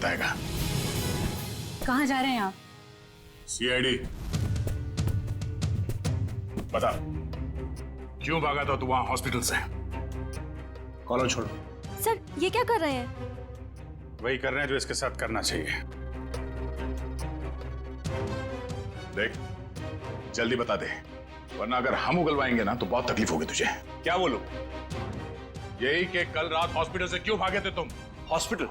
बताएगा। कहाँ जा रहे हैं आप? सीआईडी। बता, क्यों भागा था तू वहां हॉस्पिटल से? कॉलर छोड़ो। सर ये क्या कर रहे हैं? वही कर रहे हैं जो इसके साथ करना चाहिए। देख, जल्दी बता दे, वरना अगर हम उगलवाएंगे ना तो बहुत तकलीफ होगी तुझे। क्या बोलूं? यही कि कल रात हॉस्पिटल से क्यों भागे थे तुम? हॉस्पिटल?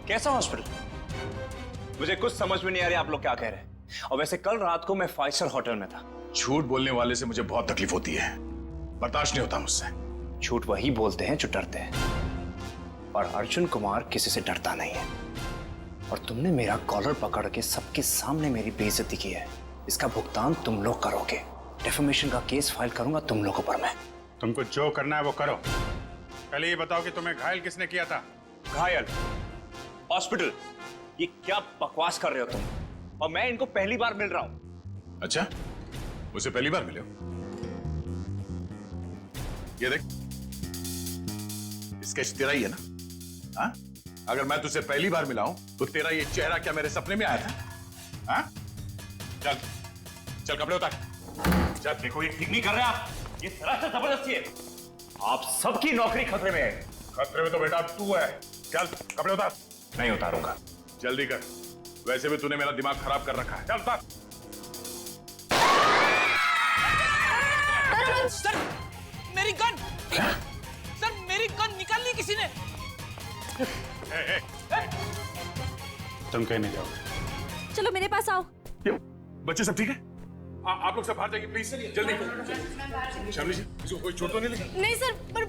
कैसा हॉस्पिटल? मुझे कुछ समझ में नहीं आ रही आप लोग क्या कह रहे हैं। और वैसे कल रात को मैं 5 स्टार होटल में था। झूठ बोलने वाले से मुझे बहुत तकलीफ होती है, बर्दाश्त नहीं होता मुझसे। झूठ वही बोलते हैं जो डरते हैं, और अर्जुन कुमार किसी से डरता नहीं है। और तुमने मेरा कॉलर पकड़ के सबके सामने मेरी बेइज्जती की है, इसका भुगतान तुम लोग करोगे। डिफेमेशन का केस फाइल करूंगा तुम लोगों पर मैं। तुमको जो करना है वो करो। पहले ये बताओ कि तुम्हें घायल किसने किया था? घायल? हॉस्पिटल? ये क्या बकवास कर रहे हो तुम? और मैं इनको पहली बार मिल रहा हूं। अच्छा, मुझे पहली बार मिले हो? ये देख, स्केच तेरा ही है ना? हाँ? अगर मैं तुझसे पहली बार मिला हूं तो तेरा ये चेहरा क्या मेरे सपने में आया था? हाँ? चल चल कपड़े उतार। चल, देखो ये ठीक नहीं कर रहे आप। ये सरासर जबरदस्ती है। आप सबकी नौकरी खतरे में है। खतरे में तो बेटा तू है। चल कपड़े उतार। नहीं उतारूंगा। जल्दी कर, वैसे भी तूने मेरा दिमाग खराब कर रखा है। चल उतार। सर मेरी गन! क्या? सर मेरी गन निकाल ली किसी ने। तुम कहीं नहीं जाओगे। चलो मेरे पास आओ। क्यों? बच्चे सब ठीक है? आप लोग सब बाहर जाइए प्लीज, जल्दी। शामली जी, किसी को कोई चोट तो नहीं लगी? नहीं सर, पर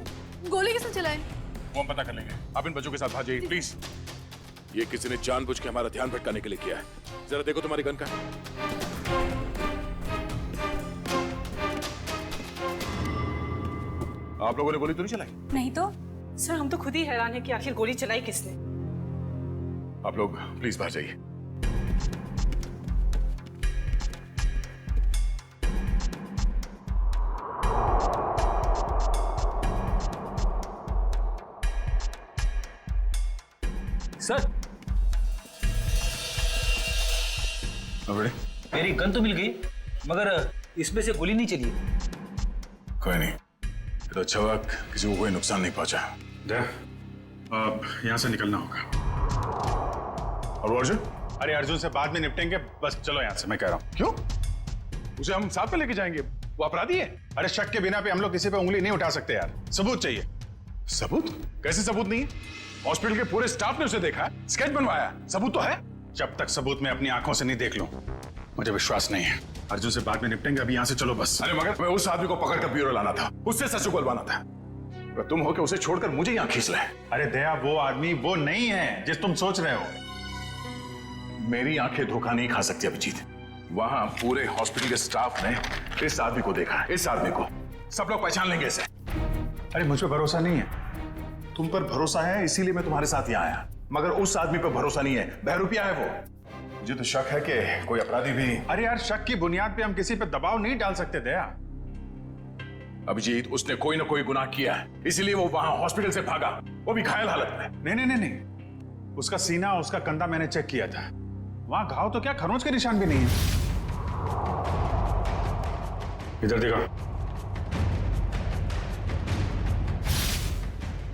गोली किसने चलाई? वो हम पता कर लेंगे। आप इन बच्चों के साथ बाहर जाइए प्लीज। ये किसी ने जानबूझ के हमारा ध्यान भटकाने के लिए किया है। जरा देखो तुम्हारी गन का। आप लोगों ने गोली तो नहीं चलाई? नहीं तो। सर हम तो खुद ही हैरान है कि आखिर गोली चलाई किसने। आप लोग प्लीज बाहर जाइए। सर मेरी गन तो मिल गई, मगर इसमें से गोली नहीं चली। कोई नहीं, तो अच्छा हुआ किसी को कोई नुकसान नहीं पहुंचा। अब यहां से निकलना होगा। और अर्जुन? अरे अर्जुन से बाद में निपटेंगे, बस चलो यहां से, मैं कह रहा हूं। क्यों? उसे हम साथ में लेके जाएंगे, वो अपराधी है। अरे शक के बिना पे हम लोग किसी पे उंगली नहीं उठा सकते यार, सबूत चाहिए। सबूत? कैसे सबूत नहीं है? हॉस्पिटल के पूरे स्टाफ ने उसे देखा, स्केच बनवाया, सबूत तो है। जब तक सबूत मैं अपनी आंखों से नहीं देख लूं, मुझे विश्वास नहीं है। अर्जुन से बाद में निपटेंगे, अभी यहां से चलो बस। अरे मगर मैं उस आदमी को पकड़कर ब्यूरो लाना था, उससे सच उगलवाना था। तुम हो कि उसे छोड़कर मुझे यहां खींच ले। अरे दया, वो आदमी वो नहीं है जिस तुम सोच रहे हो। मेरी आंखें धोखा नहीं खा सकती अभिजीत। वहां पूरे हॉस्पिटल के स्टाफ ने इस आदमी को देखा, इस आदमी को सब लोग पहचान लेंगे इसे। अरे मुझ पर भरोसा नहीं है। तुम पर भरोसा है इसीलिए मैं तुम्हारे साथ यहाँ आया, मगर उस आदमी पर भरोसा नहीं है, बहरूपिया है वो। मुझे तो शक है कि कोई अपराधी भी। अरे यार, शक की बुनियाद पे हम किसी पे दबाव नहीं डाल सकते दया। अभिजीत, उसने कोई ना कोई गुनाह किया है, इसीलिए वो वहां हॉस्पिटल से भागा, वो भी घायल हालत में। नहीं नहीं नहीं नहीं, उसका सीना, उसका कंधा मैंने चेक किया था। वहां घाव तो क्या, खरोंच के निशान भी नहीं है। इधर देखो।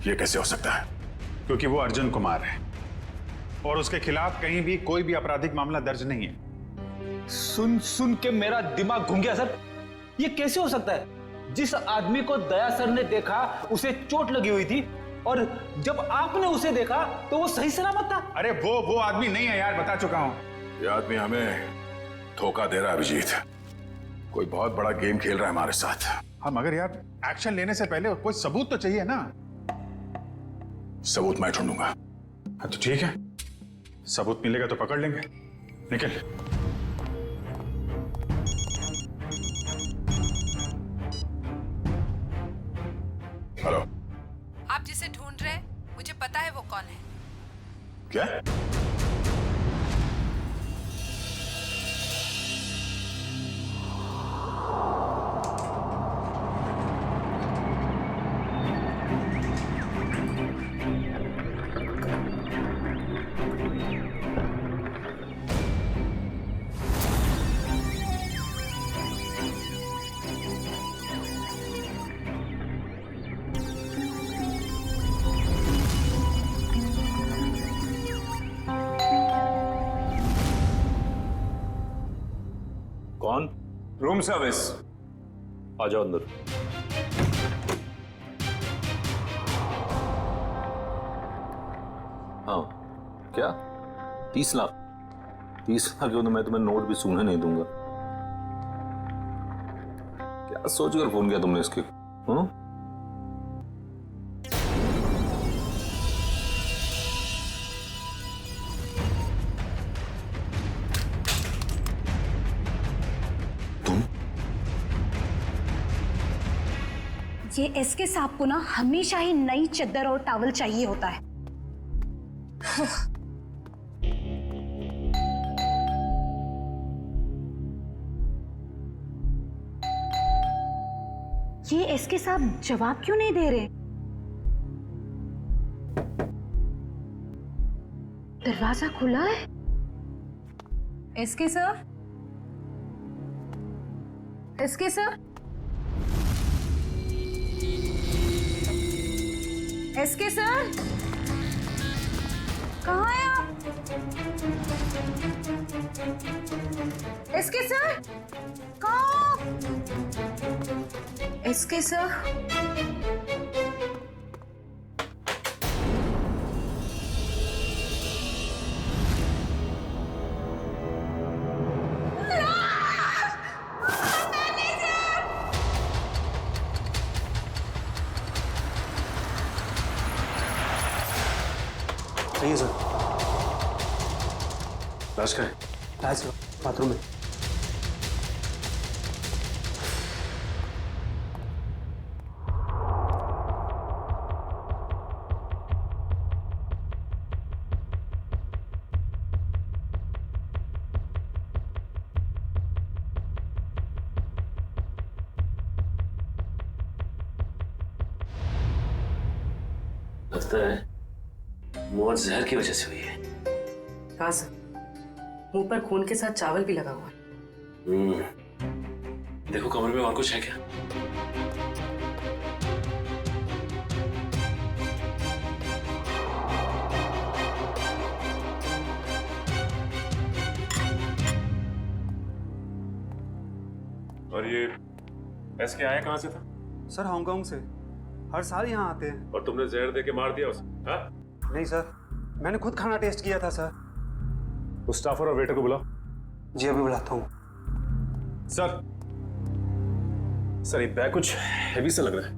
ये कैसे हो सकता है? क्योंकि वो अर्जुन कुमार है और उसके खिलाफ कहीं भी कोई भी आपराधिक मामला दर्ज नहीं है। सुन सुन के मेरा दिमाग घूम गया सर। ये कैसे हो सकता है? जिस आदमी को दया सर ने देखा उसे चोट लगी हुई थी, और जब आपने उसे देखा तो वो सही सलामत था। अरे वो आदमी नहीं है यार, बता चुका हूं। ये आदमी हमें धोखा दे रहा है अभिजीत। कोई बहुत बड़ा गेम खेल रहा है हमारे साथ। हाँ मगर यार, एक्शन लेने से पहले कोई सबूत तो चाहिए ना। सबूत मैं ढूंढूंगा। हाँ तो ठीक है, सबूत मिलेगा तो पकड़ लेंगे। निकल। हेलो। आप जिसे ढूंढ रहे हैं मुझे पता है वो कौन है। क्या? कौन? Room service. आ जाओ अंदर। हाँ क्या? 30 लाख? 30 लाख क्यों? तो मैं तुम्हें नोट भी सूंघने नहीं दूंगा। क्या सोचकर फोन किया तुमने इसके? हाँ? ये एसके साहब को ना हमेशा ही नई चद्दर और टॉवल चाहिए होता है। ये एसके साहब जवाब क्यों नहीं दे रहे? दरवाजा खुला है। SK sir, SK sir, SK sir, कहाँ हैं आप? एसके सर, कहाँ? एसके सर, नहीं सर। लाश का है? है सर, बाथरूम में। लगता है मौत जहर की वजह से हुई है। कहा सर, मुंह पर खून के साथ चावल भी लगा हुआ है। देखो कमरे में और कुछ है क्या? और ये एसके आया कहां से था? सर हांगकांग से, हर साल यहाँ आते हैं। और तुमने जहर दे के मार दिया उसे? हाँ? नहीं सर, मैंने खुद खाना टेस्ट किया था सर। उस स्टाफर और वेटर को बुलाओ। जी अभी बुलाता हूँ। सर, ये बैग कुछ हेवी सा लग रहा है।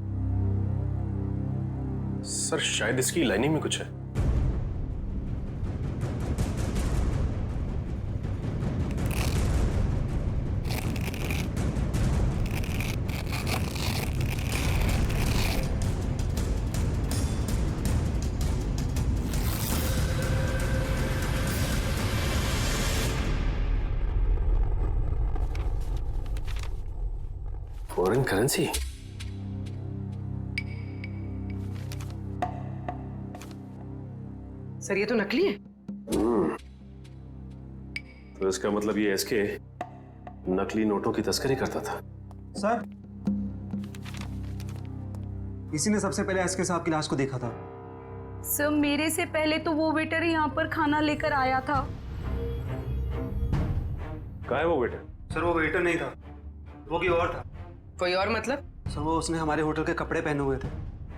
सर शायद इसकी लाइनिंग में कुछ है। Foreign currency? सर ये तो नकली है। तो इसका मतलब ये एसके नकली नोटों की तस्करी करता था। सर, इसी ने सबसे पहले एसके साहब की लाश को देखा था। सर मेरे से पहले तो वो वेटर यहाँ पर खाना लेकर आया था। कहाँ है वो वेटर? सर वो वेटर नहीं था, वो कोई और था। कोई और मतलब? सर वो उसने हमारे होटल के कपड़े पहने हुए थे।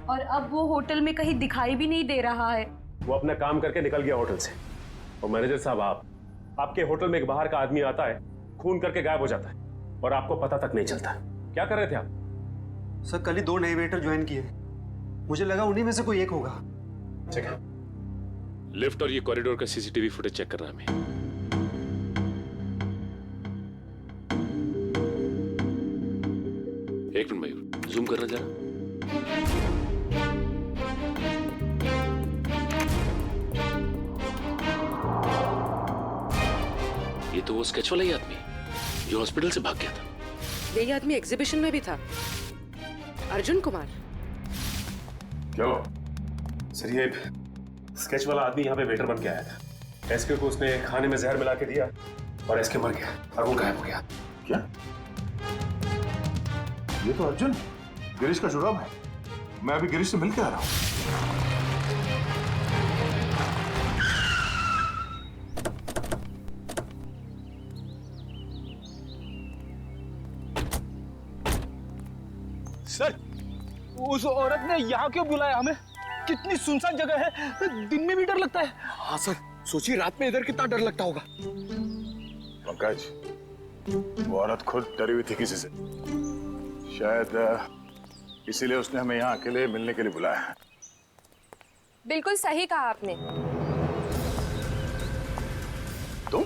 और अब वो होटल में कहीं दिखाई भी नहीं दे रहा है। वो अपना काम करके निकल गया होटल से। और मैनेजर साहब, आपके होटल में एक बाहर का आदमी आता है, खून करके गायब हो जाता है और आपको पता तक नहीं चलता। क्या कर रहे थे आप? सर कल ही 2 नए वेटर ज्वाइन किए, मुझे लगा उन्हीं में से कोई एक होगा। ठीक है, लिफ्ट और ये कॉरिडोर का सीसीटीवी फुटेज चेक करना हमें। एक मिनट मयूर, जूम करना जरा। ये तो वो स्केच वाला ही आदमी जो हॉस्पिटल से भाग गया था। यही आदमी एग्जीबिशन में भी था, अर्जुन कुमार। क्या हुआ? सर ये स्केच वाला आदमी यहाँ पे वेटर बन के आया था। एसके को उसने खाने में जहर मिला के दिया और एसके मर गया और वो गायब हो गया। क्या? ये तो अर्जुन गिरीश का जुड़ाव है। मैं अभी गिरीश से मिलकर आ रहा हूँ। सर, उस औरत ने यहाँ क्यों बुलाया हमें? कितनी सुनसान जगह है, दिन में भी डर लगता है। हाँ सर, सोचिए रात में इधर कितना डर लगता होगा। पंकज, वो औरत खुद डरी हुई थी किसी से, शायद इसीलिए उसने हमें यहाँ अकेले मिलने के लिए बुलाया है। बिल्कुल सही कहा आपने। तुम?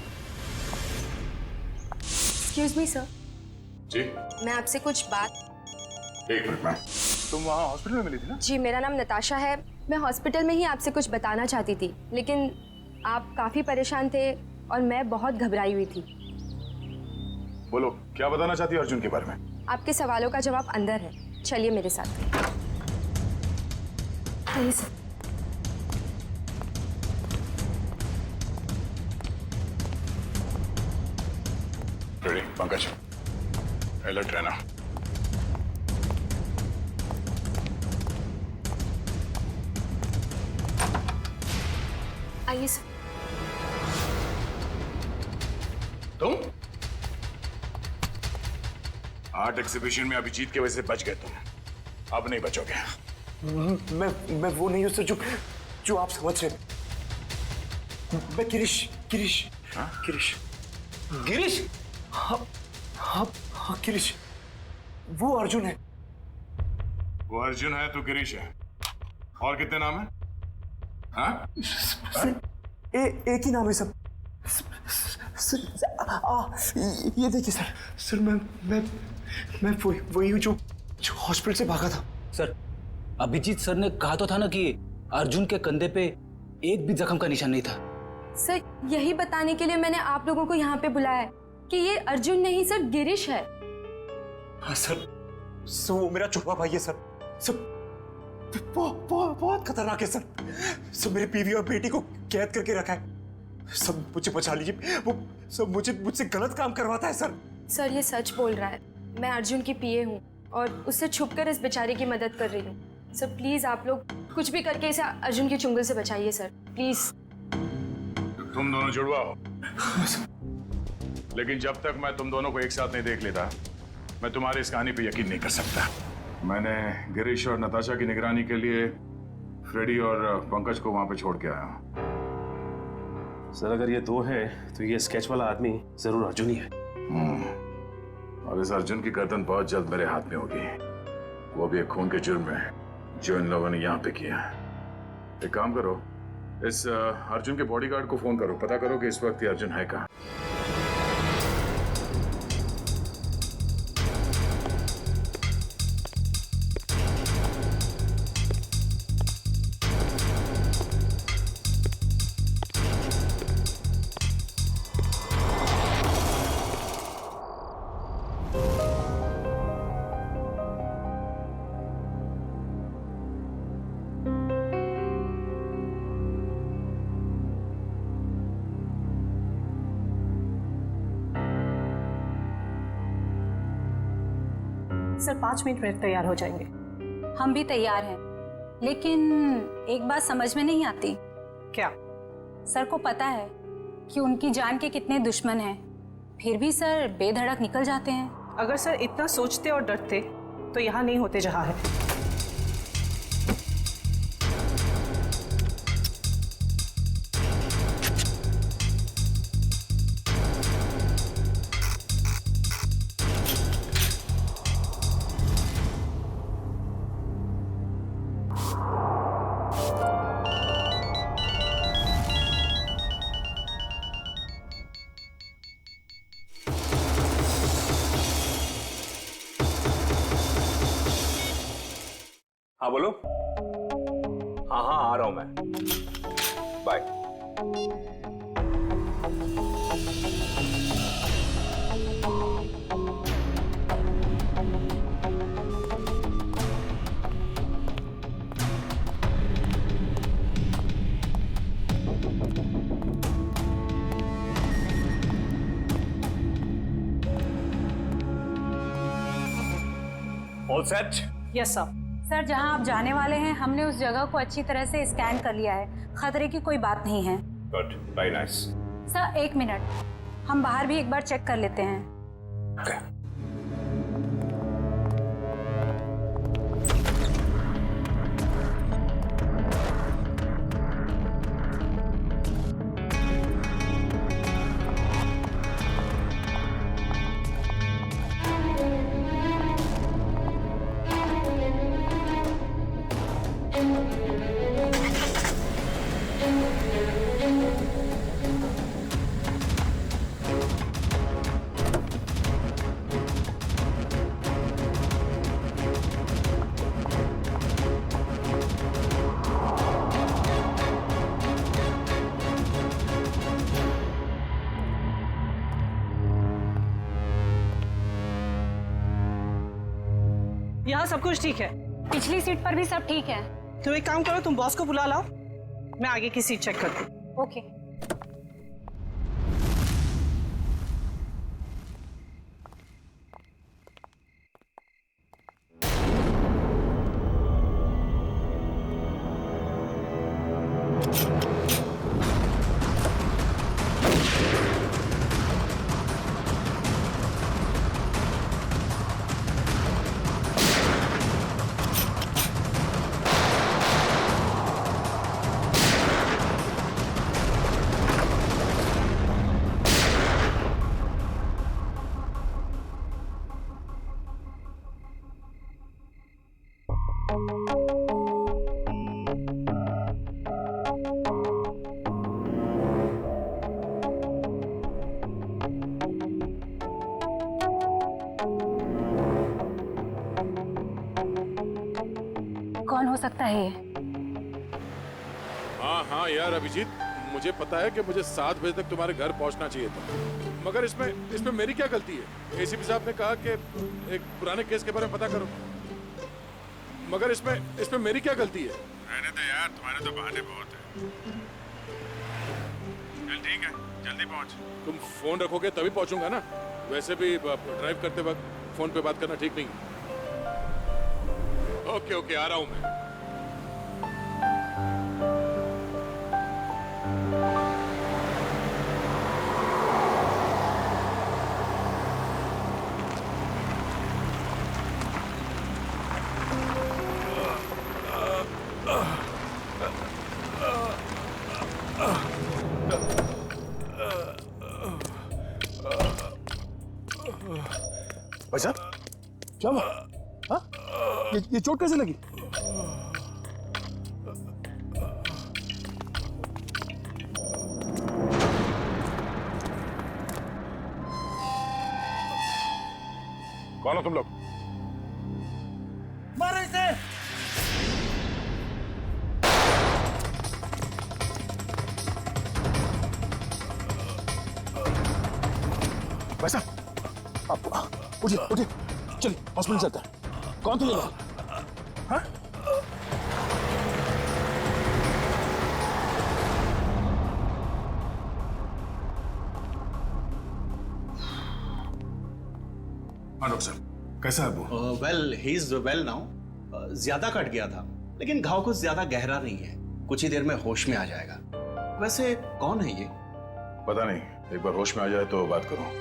एक्सक्यूज मी सर, जी मैं आपसे कुछ बात। एक मिनट मैम, तुम वहाँ हॉस्पिटल में मिली थी ना? जी, मेरा नाम नताशा है। मैं हॉस्पिटल में ही आपसे कुछ बताना चाहती थी, लेकिन आप काफी परेशान थे और मैं बहुत घबराई हुई थी। बोलो, क्या बताना चाहती हो अर्जुन के बारे में? आपके सवालों का जवाब अंदर है, चलिए मेरे साथ। आइए सर। रेडी पंकज, अलर्ट रहना। आइए सर। तुम आर्ट एग्जीबिशन में अभिजीत की वजह से बच गए तुम, अब नहीं बचोगे। मैं वो नहीं हूँ सर जो आप समझ रहे। मैं गिरीश। गिरीश। गिरीश? हाँ गिरीश, वो अर्जुन है। वो अर्जुन है, तू गिरीश है। और कितने नाम है? हाँ? एक ही नाम है सब। ये देखिए सर, मैं वही हूँ जो हॉस्पिटल से भागा था। सर, अभिजीत सर ने कहा तो था ना कि अर्जुन के कंधे पे एक भी जख्म का निशान नहीं था। सर, यही बताने के लिए मैंने आप लोगों को यहाँ पे बुलाया है कि ये अर्जुन नहीं सर, गिरीश है। हाँ सर, वो मेरा छोटा भाई है सर। बहुत खतरनाक है सर। सब मेरी बीवी और बेटी को कैद करके रखा है। सब मुझे बचा लीजिए, वो सब मुझसे गलत काम करवाता है सर। सर, ये सच बोल रहा है। मैं अर्जुन की पीए हूँ और उससे छुपकर इस बेचारे की मदद कर रही हूँ। सर प्लीज आप लोग कुछ भी करके इसे अर्जुन की चुंगल से बचाइए सर, प्लीज। तुम दोनों जुड़वा हो, लेकिन जब तक मैं तुम दोनों को एक साथ नहीं देख लेता, मैं तुम्हारी इस कहानी पे यकीन नहीं कर सकता। मैंने गिरीश और नताशा की निगरानी के लिए फ्रेडी और पंकज को वहां पे छोड़ के आया हूं। सर, अगर ये दो है तो ये स्केच वाला आदमी जरूर अर्जुन ही है। और इस अर्जुन की गर्दन बहुत जल्द मेरे हाथ में होगी, वो भी एक खून के जुर्म में जो इन लोगों ने यहाँ पे किया। एक काम करो, इस अर्जुन के बॉडीगार्ड को फोन करो, पता करो कि इस वक्त ये अर्जुन है कहाँ। सर 5 मिनट में तैयार हो जाएंगे। हम भी तैयार हैं, लेकिन एक बात समझ में नहीं आती। क्या? सर को पता है कि उनकी जान के कितने दुश्मन हैं, फिर भी सर बेधड़क निकल जाते हैं। अगर सर इतना सोचते और डरते तो यहाँ नहीं होते जहाँ है। हाँ बोलो। हाँ आ रहा हूं मैं, bye. All set? Yes sir. Sir, जहां आप जाने वाले हैं हमने उस जगह को अच्छी तरह से स्कैन कर लिया है, खतरे की कोई बात नहीं है। Good, very nice. Sir 1 minute, हम बाहर भी एक बार चेक कर लेते हैं। Okay. यहाँ सब कुछ ठीक है। पिछली सीट पर भी सब ठीक है। तुम एक काम करो, तुम बॉस को बुला लाओ, मैं आगे की सीट चेक करती हूँ। ओके। कौन हो सकता है ये? हाँ हाँ यार अभिजीत, मुझे पता है कि मुझे 7 बजे तक तुम्हारे घर पहुंचना चाहिए था, मगर इसमें मेरी क्या गलती है? एसीपी साहब ने कहा कि एक पुराने केस के बारे में पता करो, मगर इसमें मेरी क्या गलती है? रहने दे यार, तुम्हारे तो बहाने बहुत है। चल ठीक है, जल्दी पहुंच। तुम फोन रखोगे तभी पहुंचूंगा ना, वैसे भी ड्राइव करते वक्त फोन पे बात करना ठीक नहीं है। ओके ओके, आ रहा हूं मैं। भाई साहब, क्या हुआ? हाँ? ये चोट कैसे लगी? कौन हो तुम लोग? मारो इसे। भाई साहब, आप उठिए उठिए, चलिए हॉस्पिटल चलते हैं। कौन थे ये लोग? हाँ? डॉक्टर साहब, कैसा है वो? Well he is well now. ज्यादा कट गया था, लेकिन घाव कुछ ज्यादा गहरा नहीं है, कुछ ही देर में होश में आ जाएगा। वैसे कौन है ये? पता नहीं, एक बार होश में आ जाए तो बात करो।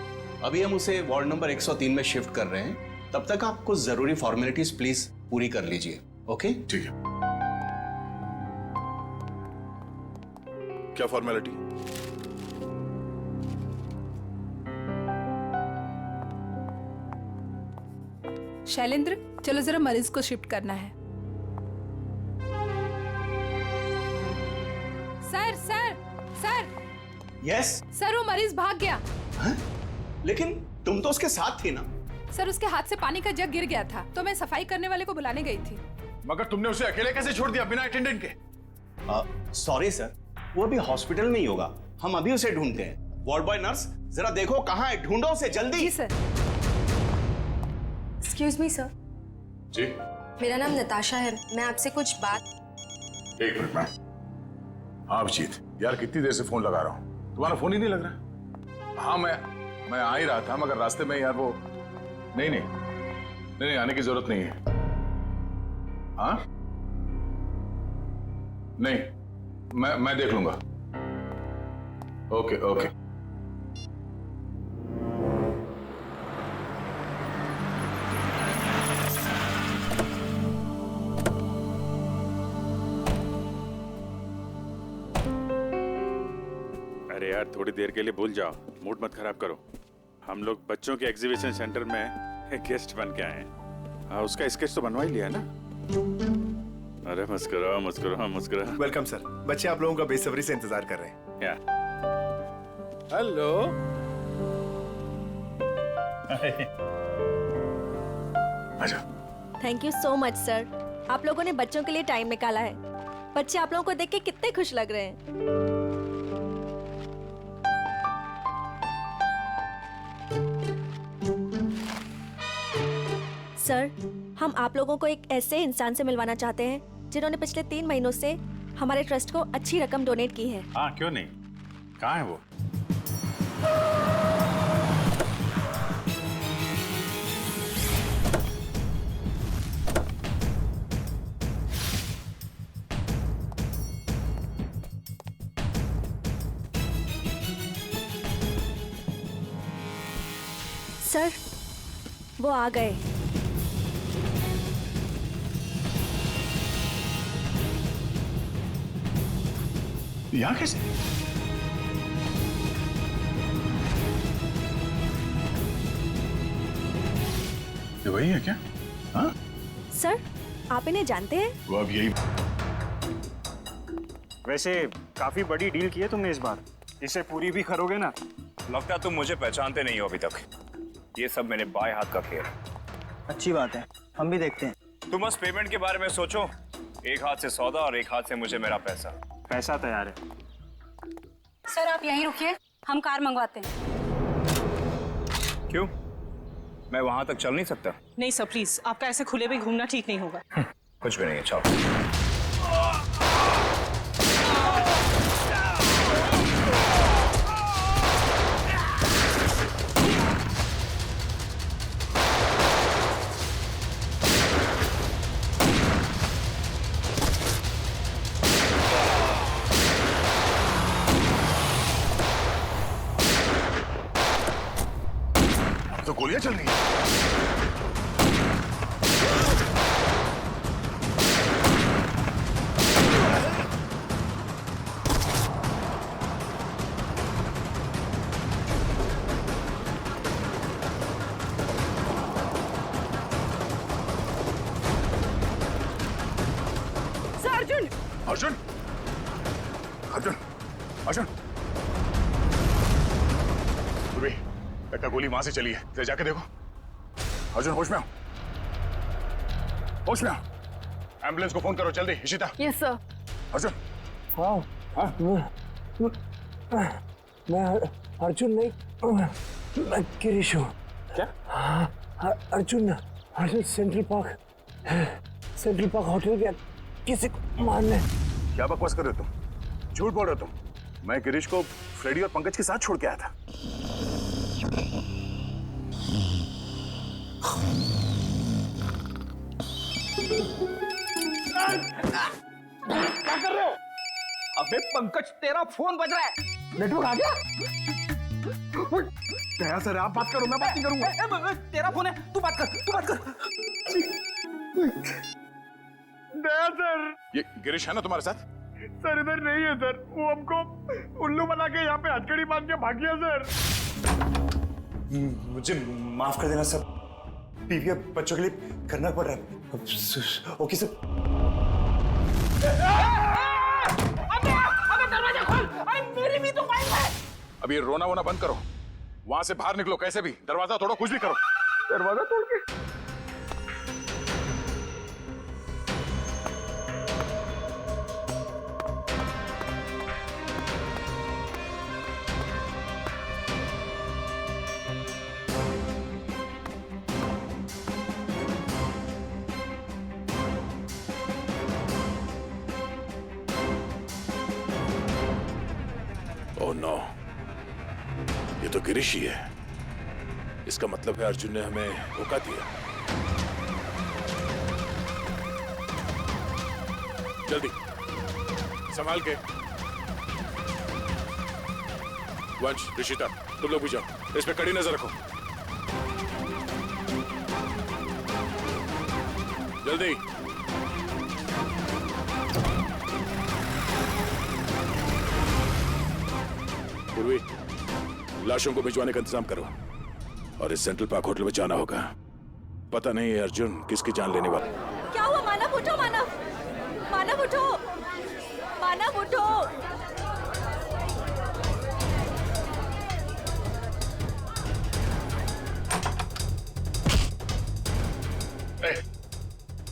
अभी हम उसे वार्ड नंबर 103 में शिफ्ट कर रहे हैं, तब तक आप कुछ जरूरी फॉर्मेलिटीज प्लीज पूरी कर लीजिए। ओके? ठीक है। क्या फॉर्मेलिटी? शैलेंद्र, चलो जरा मरीज को शिफ्ट करना है। Sir sir sir. Yes sir, वो मरीज भाग गया। लेकिन तुम तो उसके साथ थी ना? सर, उसके हाथ से पानी का जग गिर गया था, तो मैं सफाई करने वाले को बुलाने गई थी। मगर तुमने उसे अकेले कैसे छोड़ दिया बिना अटेंडेंट के? सॉरी सर, वो अभी हॉस्पिटल में ही होगा, हम अभी उसे ढूंढते हैं। वार्ड बॉय नर्स, जरा देखो कहाँ है, ढूंढो उसे जल्दी। जी सर। Excuse me sir. जी? मेरा नाम नताशा है, मैं आपसे कुछ बात। एक मिनट मैम। हाँ अभिजीत, यार कितनी देर से फोन लगा रहा हूँ, तुम्हारा फोन ही नहीं लग रहा। हाँ मैं आ ही रहा था, मगर रास्ते में यार वो नहीं आने की जरूरत नहीं है। हाँ नहीं, मैं देख लूंगा। Okay okay. अरे यार, थोड़ी देर के लिए भूल जाओ, मूड मत खराब करो। हम लोग बच्चों के एग्जीबिशन सेंटर में गेस्ट बन के आए हैं। हाँ, उसका स्केच तो बनवा ही लिया है ना? अरे मुस्कुराओ मुस्कुराओ मुस्कुराओ। वेलकम सर, बच्चे आप लोगों का बेसब्री से इंतजार कर रहे हैं। या हेलो। आजा। Thank you so much sir, आप लोगों ने बच्चों के लिए टाइम निकाला है। बच्चे आप लोगों को देख के कितने खुश लग रहे हैं। सर, हम आप लोगों को एक ऐसे इंसान से मिलवाना चाहते हैं जिन्होंने पिछले 3 महीनों से हमारे ट्रस्ट को अच्छी रकम डोनेट की है। हाँ क्यों नहीं, कहाँ है वो? सर वो आ गए। यहाँ कैसे? ये वही है क्या? हाँ? सर आप इन्हें जानते हैं? वो अब यही। वैसे काफी बड़ी डील की है तुमने इस बार, इसे पूरी भी करोगे ना? लगता है तुम मुझे पहचानते नहीं हो अभी तक। ये सब मेरे बाएं हाथ का खेल है। अच्छी बात है, हम भी देखते हैं। तुम बस पेमेंट के बारे में सोचो, एक हाथ से सौदा और एक हाथ से मुझे मेरा पैसा। पैसा तैयार है। सर आप यहीं रुकिए, हम कार मंगवाते हैं। क्यों? मैं वहां तक चल नहीं सकता? नहीं सर प्लीज, आपका ऐसे खुले भी घूमना ठीक नहीं होगा। कुछ भी नहीं है, चलो। तो गोलियां चल रही हैं। अर्जुन अर्जुन अर्जुन अर्जुन बेटा, गोली वहां से चली है, जरा जाके देखो। अर्जुन होश में आओ, होश में आओ। एम्बुलेंस को फोन करो जल्दी। इशिता। Yes sir. अर्जुन। मैं अर्जुन नहीं, मैं गिरीश हूँ। क्या? अर्जुन सेंट्रल पार्क होटल गया किसी को मारने। क्या बकवास कर रहे हो तुम? झूठ बोल रहे हो तुम। मैं गिरीश को फ्रेडी और पंकज के साथ छोड़ के आया था। क्या कर रहे हो? अबे पंकज, तेरा फोन बज रहा है। नेटवर्क आ गया? दया सर आप बात करो, मैं बात नहीं करूंगा। तेरा फोन है, तू बात कर। दया सर। ये गिरीश है ना तुम्हारे साथ? सर इधर नहीं है सर, वो हमको उल्लू बना के यहाँ पे हथकड़ी बांध के भाग गया सर। मुझे माफ कर देना सर, बीवी और बच्चों के लिए करना पड़ रहा है। Okay sir. अबे दरवाजा खोल, अरे मेरी भी तो वाइफ है। अब ये रोना वोना बंद करो, वहां से बाहर निकलो कैसे भी, दरवाजा तोड़ो, कुछ भी करो। दरवाजा तोड़ के ओह नो, ये तो गिरीश ही है। इसका मतलब है अर्जुन ने हमें धोखा दिया। जल्दी संभाल के। वंश, ऋषिता, तुम लोग भी जाओ, इस पे कड़ी नजर रखो। जल्दी। पूर्वी, लाशों को भिजवाने का इंतजाम करो और इस सेंट्रल पार्क होटल में जाना होगा। पता नहीं है अर्जुन किसकी जान लेने वाला। क्या हुआ? मानव उठो, मानव उठो, मानव उठो।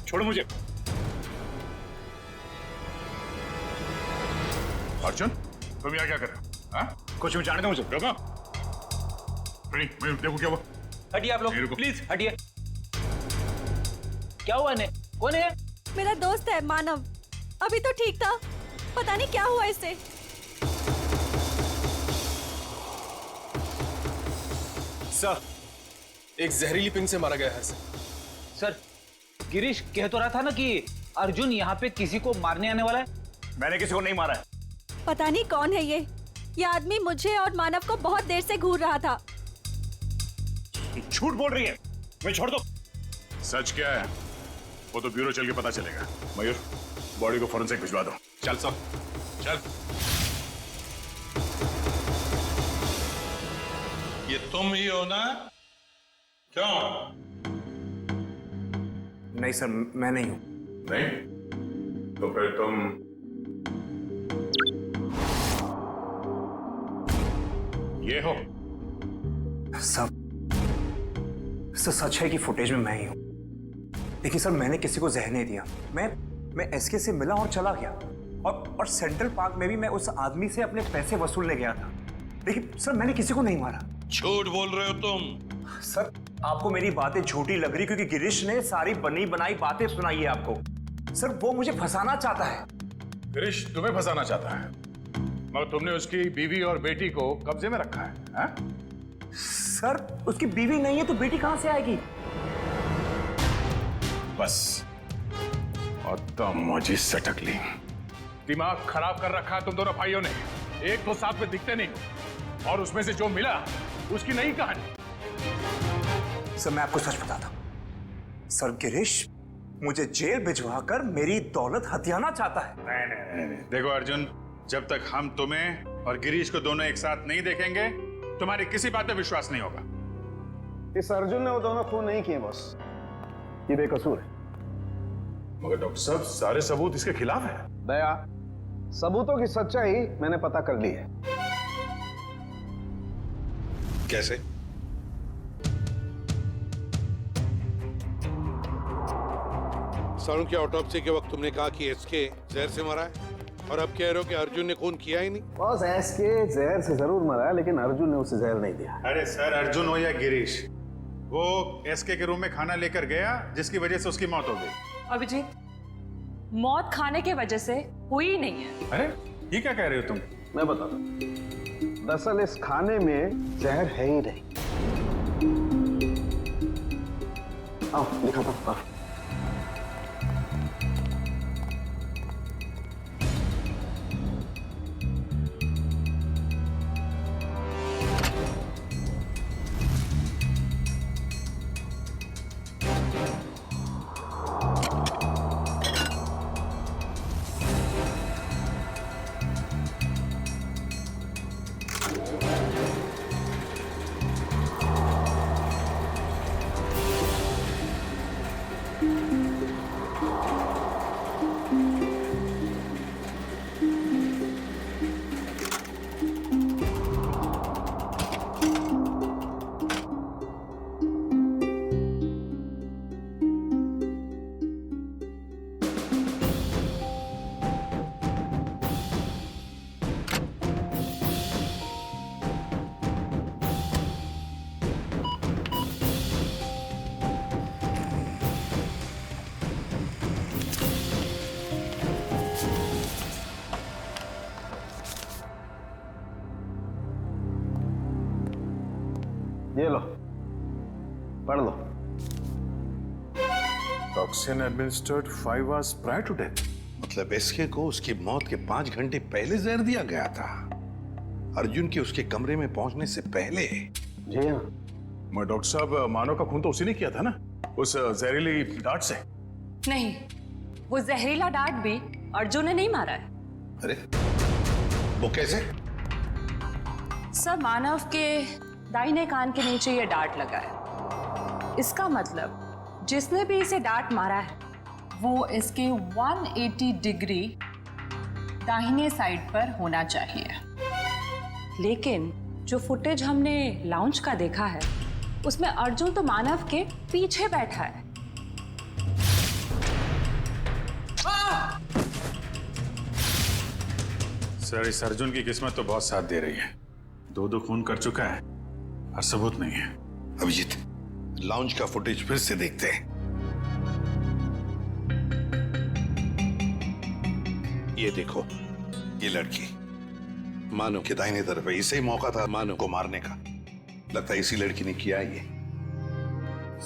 छोड़ो मुझे। अर्जुन, तुम यहाँ क्या कर रहे हो? हाँ? कुछ भी जाने दो मुझे। रुको। देखो क्या हुआ। हटिए आप लोग, प्लीज हटिए। क्या हुआ इन्हें? कौन है? मेरा दोस्त है मानव। अभी तो ठीक था, पता नहीं क्या हुआ इससे। सर, एक जहरीली पिन से मारा गया है सर, गिरीश कह तो रहा था ना कि अर्जुन यहाँ पे किसी को मारने आने वाला है। मैंने किसी को नहीं मारा है। पता नहीं कौन है ये आदमी मुझे और मानव को बहुत देर से घूर रहा था। झूठ बोल रही है, मैं छोड़ दो। सच क्या है वो तो ब्यूरो चल के पता चलेगा। मयूर, बॉडी को फॉरेंसिक भिजवा दो। चल सब, चल। ये तुम ही हो ना? क्यों? नहीं सर, मैं नहीं हूं। नहीं? तो फिर तुम ये हो? सब सच है कि फुटेज में मैं ही हूं। देखिए सर, मैंने किसी को जहर नहीं दिया। मैं एसके से मिला और चला गया, और सेंट्रल पार्क में भी मैं उस आदमी से अपने पैसे वसूलने गया था। लेकिन सर, मैंने किसी को नहीं मारा। झूठ बोल रहे हो तुम। सर, आपको मेरी बातें झूठी लग रही क्योंकि गिरीश ने सारी बनी बनाई बातें सुनाई है आपको। सर, वो मुझे फंसाना चाहता है। गिरीश तुम्हें फंसाना चाहता है, मगर तुमने उसकी बीवी और बेटी को कब्जे में रखा है, हा? सर, उसकी बीवी नहीं है तो बेटी कहां से आएगी? बस और मौजी सटक ली। दिमाग खराब कर रखा है तुम दोनों भाइयों ने। एक तो साथ में दिखते नहीं, और उसमें से जो मिला उसकी नई कहानी। सर, मैं आपको सच बताता हूं। सर, गिरीश मुझे जेल भिजवा कर मेरी दौलत हथियाना चाहता है। नहीं। देखो अर्जुन, जब तक हम तुम्हें और गिरीश को दोनों एक साथ नहीं देखेंगे, तुम्हारी किसी बात पे विश्वास नहीं होगा। इस अर्जुन ने वो दोनों खून नहीं किए बॉस, ये बेकसूर है। मगर डॉक्टर साहब, सारे सबूत इसके खिलाफ है। दया, सबूतों की सच्चाई मैंने पता कर ली है। कैसे? सारुण की ऑटोप्सी के वक्त तुमने कहा कि एसके जहर से मरा है, और अब कह रहे हो कि अर्जुन ने खून किया ही नहीं। बॉस, एसके जहर से जरूर मरा है, लेकिन अर्जुन ने उसे जहर नहीं दिया। अरे सर, अर्जुन हो या गिरीश, वो एसके के रूम में खाना लेकर गया जिसकी वजह से उसकी मौत हो गई। अभिजीत, मौत खाने की वजह से हुई नहीं है। अरे ये क्या कह रहे हो तुम? मैं बताता हूं। दरअसल इस खाने में जहर है ही नहीं। आओ दिखाता हूं। ये लो, पढ़ लो। Toxin administered 5 hours prior to death। मतलब एसके को उसकी मौत के 5 घंटे पहले जहर दिया गया था, अर्जुन के उसके कमरे में पहुंचने से पहले। जी हाँ। मैं डॉक्टर साहब, मानव का खून तो उसी ने किया था ना, उस जहरीली डांट से। नहीं, वो जहरीला डांट भी अर्जुन ने नहीं मारा है। अरे वो कैसे? सर, मानव के दाहिने कान के नीचे ये डांट लगा है। इसका मतलब जिसने भी इसे डांट मारा है वो इसके 180 डिग्री दाहिने साइड पर होना चाहिए। लेकिन जो फुटेज हमने लाउंज का देखा है उसमें अर्जुन तो मानव के पीछे बैठा है। सर, इस अर्जुन की किस्मत तो बहुत साथ दे रही है। 2 खून कर चुका है और सबूत नहीं है। अभिजीत, लाउंज का फुटेज फिर से देखते हैं। ये देखो, ये लड़की मानो के दाहिने तरफ है। इसे ही मौका था मानो को मारने का। लगता है इसी लड़की ने किया ये।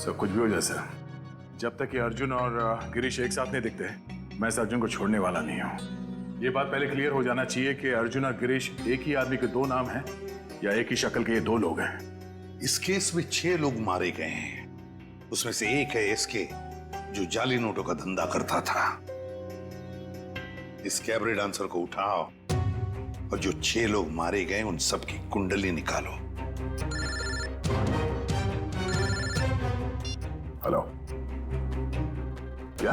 सब कुछ भी हो जाए सर, जब तक ये अर्जुन और गिरीश एक साथ नहीं दिखते मैं इस अर्जुन को छोड़ने वाला नहीं हूँ। ये बात पहले क्लियर हो जाना चाहिए कि अर्जुन और गिरीश एक ही आदमी के दो नाम हैं या एक ही शक्ल के ये दो लोग हैं। इस केस में 6 लोग मारे गए हैं। उसमें से एक है एसके, जो जाली नोटों का धंधा करता था। इस कैबरे डांसर को उठाओ और जो 6 लोग मारे गए उन सबकी कुंडली निकालो। हेलो, क्या?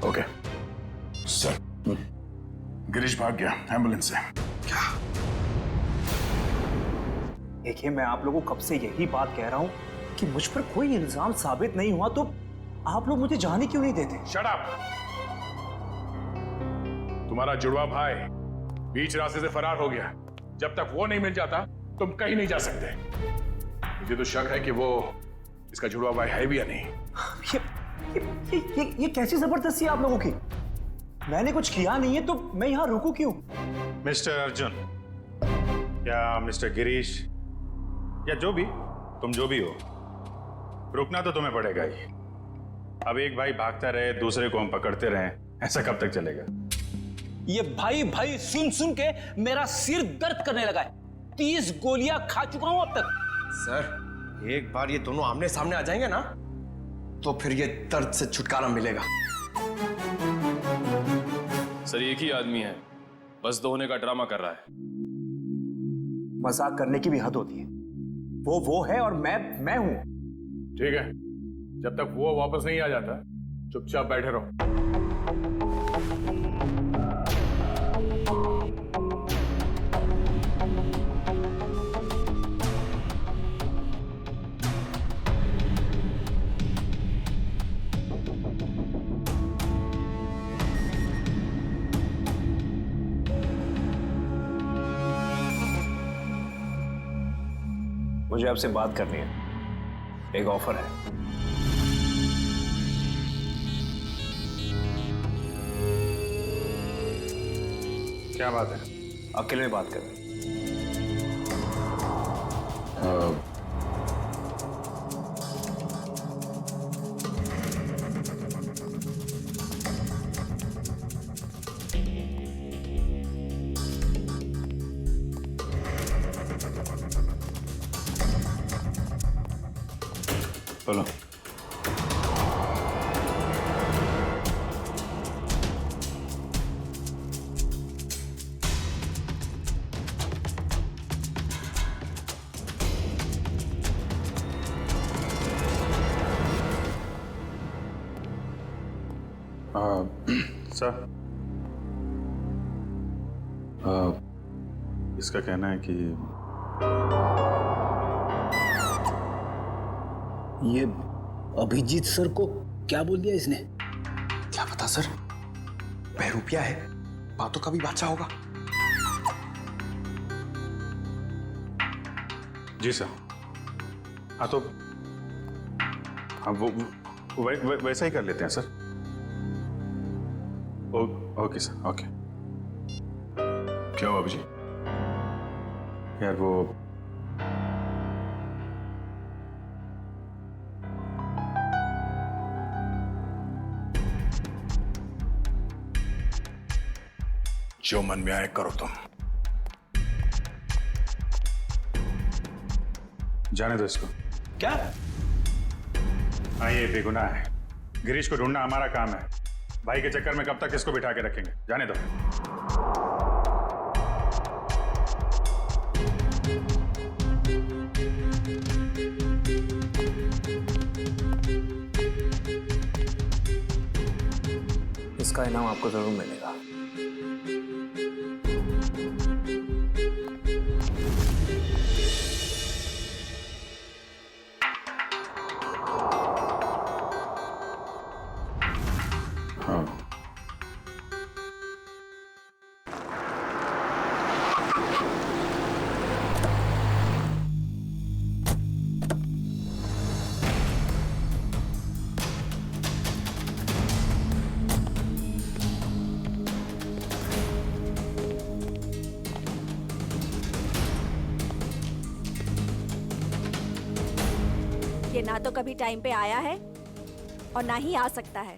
ओके सर, गिरीश भाग गया एम्बुलेंस से। क्या? देखिए, मैं आप लोगों को कब से यही बात कह रहा हूं कि मुझ पर कोई इल्जाम साबित नहीं हुआ तो आप लोग मुझे जाने क्यों नहीं देते? Shut up! तुम्हारा जुड़वा भाई बीच रास्ते से फरार हो गया। जब तक वो नहीं मिल जाता तुम कहीं नहीं जा सकते। मुझे तो शक है कि वो इसका जुड़वा भाई है भी या नहीं। ये कैसी जबरदस्ती है आप लोगों की? मैंने कुछ किया नहीं है तो मैं यहाँ रुकूं क्यों? मिस्टर अर्जुन या मिस्टर गिरीश या जो भी तुम जो भी हो, रुकना तो तुम्हें पड़ेगा ही। अब एक भाई भागता रहे दूसरे को हम पकड़ते रहे, ऐसा कब तक चलेगा? ये भाई भाई सुन सुन के मेरा सिर दर्द करने लगा है। 30 गोलियां खा चुका हूं अब तक। सर, एक बार ये दोनों आमने सामने आ जाएंगे ना तो फिर ये दर्द से छुटकारा मिलेगा। सर, एक ही आदमी है, बस दो होने का ड्रामा कर रहा है। मजाक करने की भी हद होती है। वो है और मैं हूं। ठीक है, जब तक वो वापस नहीं आ जाता चुपचाप बैठे रहो। मुझे आपसे बात करनी है, एक ऑफर है। क्या बात है? अकेले में बात करनी। बोलो। सर, इसका कहना है कि ये अभिजीत सर को क्या बोल दिया इसने? क्या पता सर, बहरूपिया है, बातों का भी बादशाह होगा। जी सर। हाँ तो हाँ वो वैसा ही कर लेते हैं सर। Okay sir, okay. क्या हुआ अभिजीत? यार वो जो मन में आए करो तुम। जाने दो इसको। क्या? हाँ, ये बेगुनाह है। गिरीश को ढूंढना हमारा काम है। भाई के चक्कर में कब तक इसको बिठा के रखेंगे? जाने दो। इसका इनाम आपको जरूर मिलेगा। ये ना तो कभी टाइम पे आया है और ना ही आ सकता है।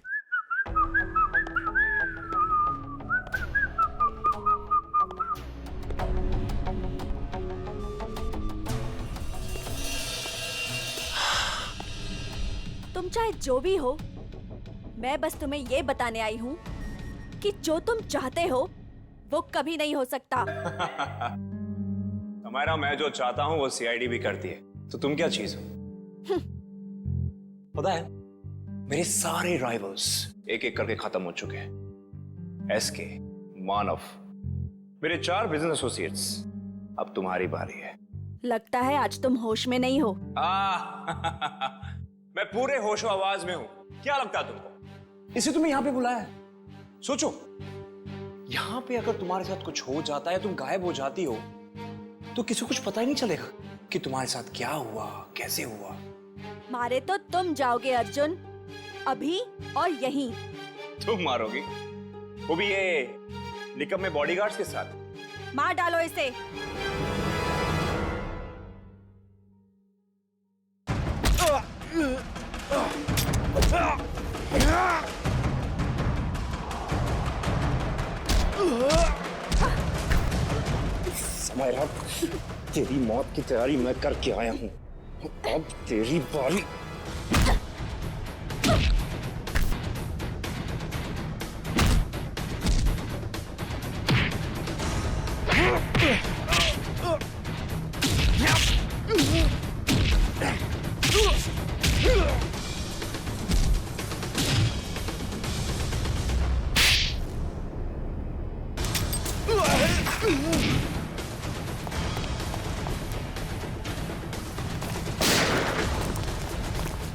तुम चाहे जो भी हो, मैं बस तुम्हें ये बताने आई हूँ कि जो तुम चाहते हो वो कभी नहीं हो सकता। हमारा मैं जो चाहता हूँ वो सीआईडी भी करती है, तो तुम क्या चीज हो? पता है, मेरे सारे राइवल्स एक एक करके खत्म हो चुके हैं। एसके, मानव, मेरे 4 बिजनेस एसोसिएट्स। अब तुम्हारी बारी है। लगता है आज तुम होश में नहीं हो। मैं पूरे होशो आवाज में हूं। क्या लगता है तुमको? इसे तुम्हें यहां पे बुलाया है। सोचो, यहां पे अगर तुम्हारे साथ कुछ हो जाता है, तुम गायब हो जाती हो, तो किसी को कुछ पता ही नहीं चलेगा कि तुम्हारे साथ क्या हुआ, कैसे हुआ। मारे तो तुम जाओगे अर्जुन, अभी और यहीं। तुम मारोगी? वो भी ये निकम्मे बॉडीगार्ड्स के साथ? मार डालो इसे। समायरा, तेरी मौत की तैयारी मैं करके आया हूं। अब तेरी बारी।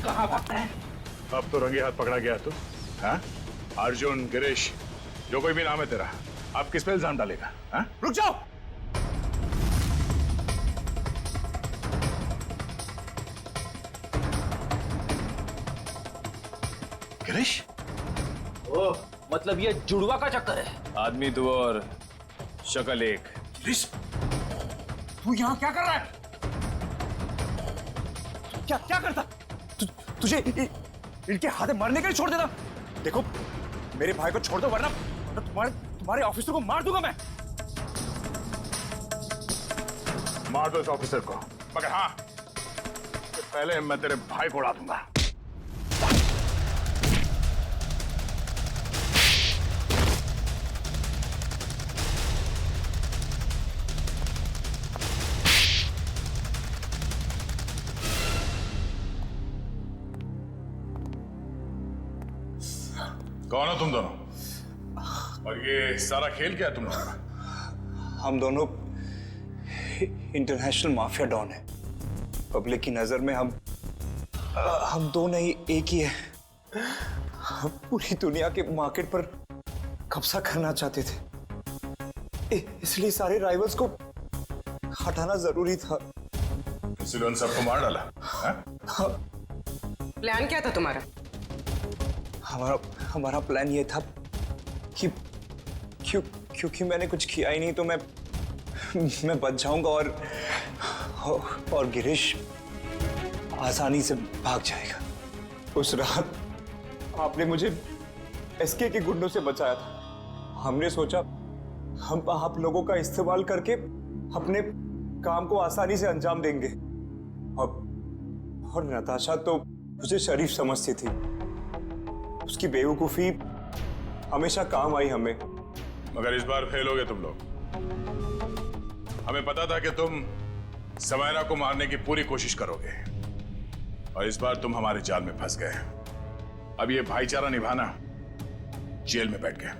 कहाँ भागता है? अब तो रंगे हाथ पकड़ा गया तू। हाँ? अर्जुन, गिरीश, जो कोई भी नाम है तेरा, अब किस पे इल्जाम डालेगा? हाँ? रुक जाओ! गिरीश? ओह, मतलब ये जुड़वा का चक्कर है। आदमी दो और शक्ल एक। गिरीश, तू यहाँ क्या कर रहा है? क्या करता? तुझे इनके हाथे मरने के लिए छोड़ देता? देखो, मेरे भाई को छोड़ दो, वरना तुम्हारे ऑफिसर को मार दूंगा मैं। मार दो इस ऑफिसर को, मगर हाँ, पहले मैं तेरे भाई को उड़ा दूंगा। कौन हो तुम दोनों? और ये सारा खेल क्या है तुम लोगों का? हम दोनों इंटरनेशनल माफिया डॉन हैं। पब्लिक की नजर में हम दो नहीं, एक ही है। हम पूरी दुनिया के मार्केट पर कब्जा करना चाहते थे, इसलिए सारे राइवल्स को हटाना जरूरी था। इसलिए उन सबको मार डाला? प्लान क्या था तुम्हारा? हमारा प्लान ये था कि क्योंकि मैंने कुछ किया ही नहीं, तो मैं बच जाऊंगा और गिरीश आसानी से भाग जाएगा। उस रात आपने मुझे एसके के गुंडों से बचाया था। हमने सोचा हम आप लोगों का इस्तेमाल करके अपने काम को आसानी से अंजाम देंगे। और नताशा तो मुझे शरीफ समझती थी। उसकी बेवकूफी हमेशा काम आई हमें। मगर इस बार फेल हो गए तुम लोग। हमें पता था कि तुम समायरा को मारने की पूरी कोशिश करोगे, और इस बार तुम हमारे जाल में फंस गए। अब ये भाईचारा निभाना जेल में बैठ गए।